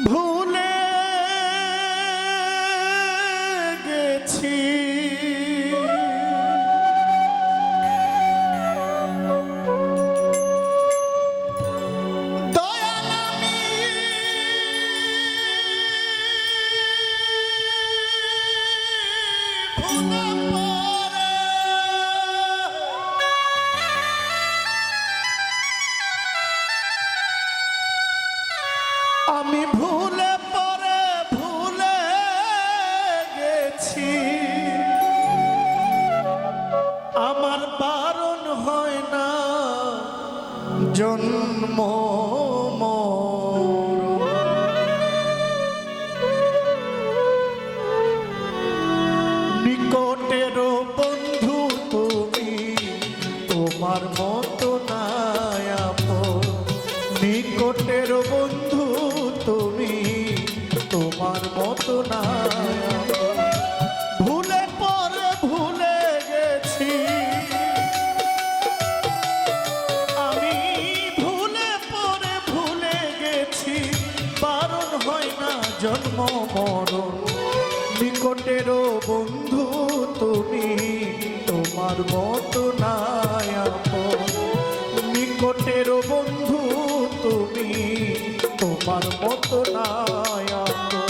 ভুলে গেছি দয়াল আমি ভুলে পড়ে আমি ভুলে পড়ে ভুলে গেছি আমার বারণ হয় না জন্ম নিকটের বন্ধু তুমি তোমার মতো নাই আপন নিকটের বন্ধু তুমি তোমার মতো নাই আপন ভুলে পরে ভুলে গেছি আমি ভুলে পরে ভুলে গেছি বারণ হয় না জন্ম মরণ নিকটের বন্ধু তুমি তোমার মতো নাই আপন নিকটের বন্ধু তুমি তোমার মতো নাই আপন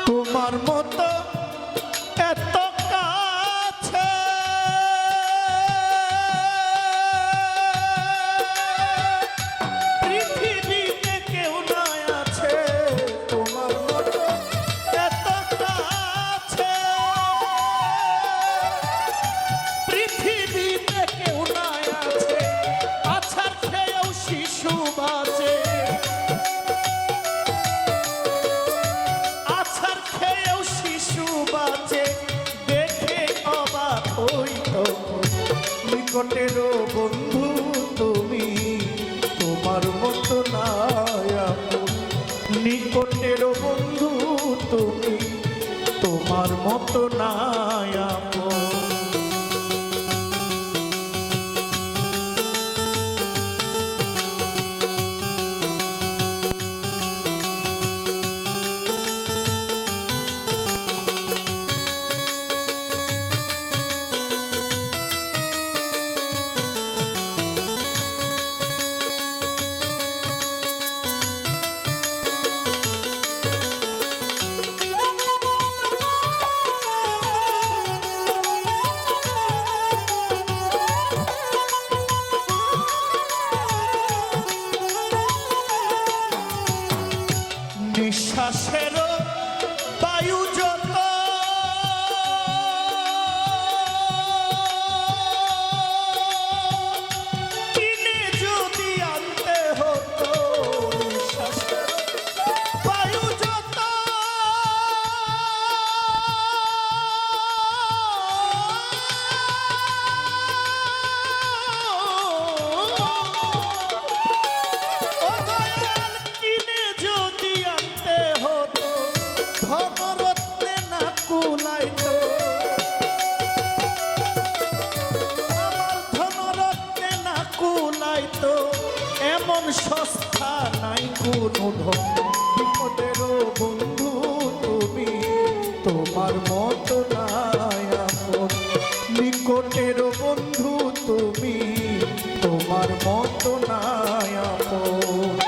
তোমার মতো এত কাছে পৃথিবীতে কেউ নাই আছে তোমার মতো এত কাছে পৃথিবীতে কেউ নাই আছে আছাড় খেয়েও শিশু বাঁচে আছাড় খেয়েও শিশু বাঁচে দেখে অবাক হই তখন নিকটের বন্ধু তুমি তোমার মতো নাই আপন নিকটের বন্ধু তুমি তোমার মতো নাই আপন নিঃশ্বাসের বায়ু যত কিনে যদি আনতে হতো নিঃশ্বাসের বায়ু যত কিনে যদি আনতে হতো ধনরত্নে না কুলাইতো আমার ধনরত্নে না কুলাইতো এমন সস্তা নাই কোনো ধন বিপদের বন্ধু তুমি তোমার মতো নাই আপন নিকটের বন্ধু তুমি তোমার মতো নাই আপন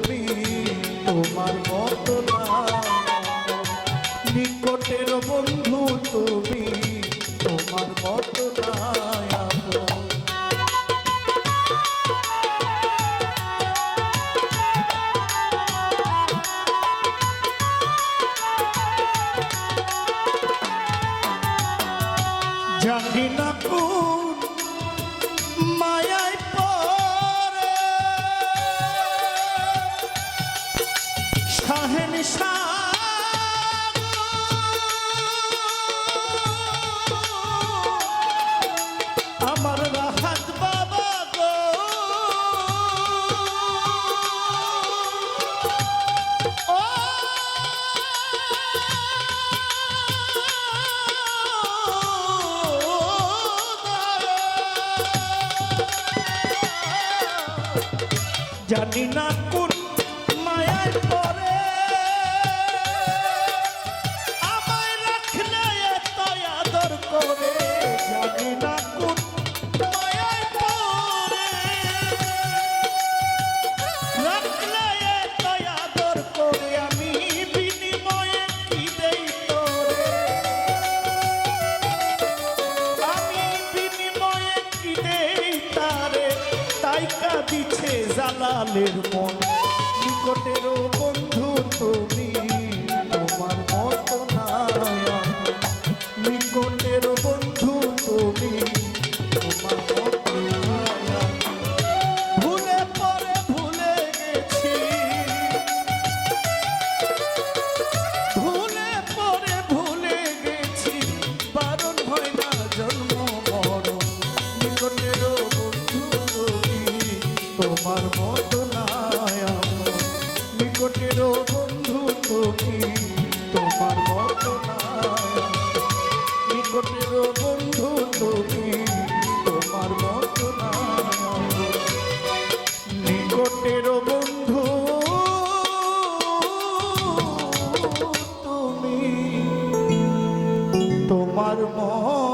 তুমি তোমার মতো না নিকটের বন্ধু তুমি তোমার মতো না জানি না কোন মায়ায় পড়ে শাহেন আমার রাহাত বাবা গো ও জানি না কোন মায়ায় পড়ে আমায় রাখলে এত আদর করে জানি না কোন মায়ায় পড়ে রাখলে এত আদর করে আমি বিনিময়ে কি দেই তোরে আমি বিনিময়ে কি দেই তারে তাই কাঁদিছে জালালের মন নিকটের বন্ধু তুমি তোমার মতো না নিকটের বন্ধু তুমি তোমার মতো না ভুলে পরে ভুলে গেছি ভুলে পরে ভুলে গেছি বারণ হয় না জন্ম মরণ নিকটের বন্ধু তুমি তোমার মতো না নিকটের বন্ধু তুমি তোমার মতো না নিকটের বন্ধু তুমি তোমার মতো না নিকটের বন্ধু তুমি তোমার মতো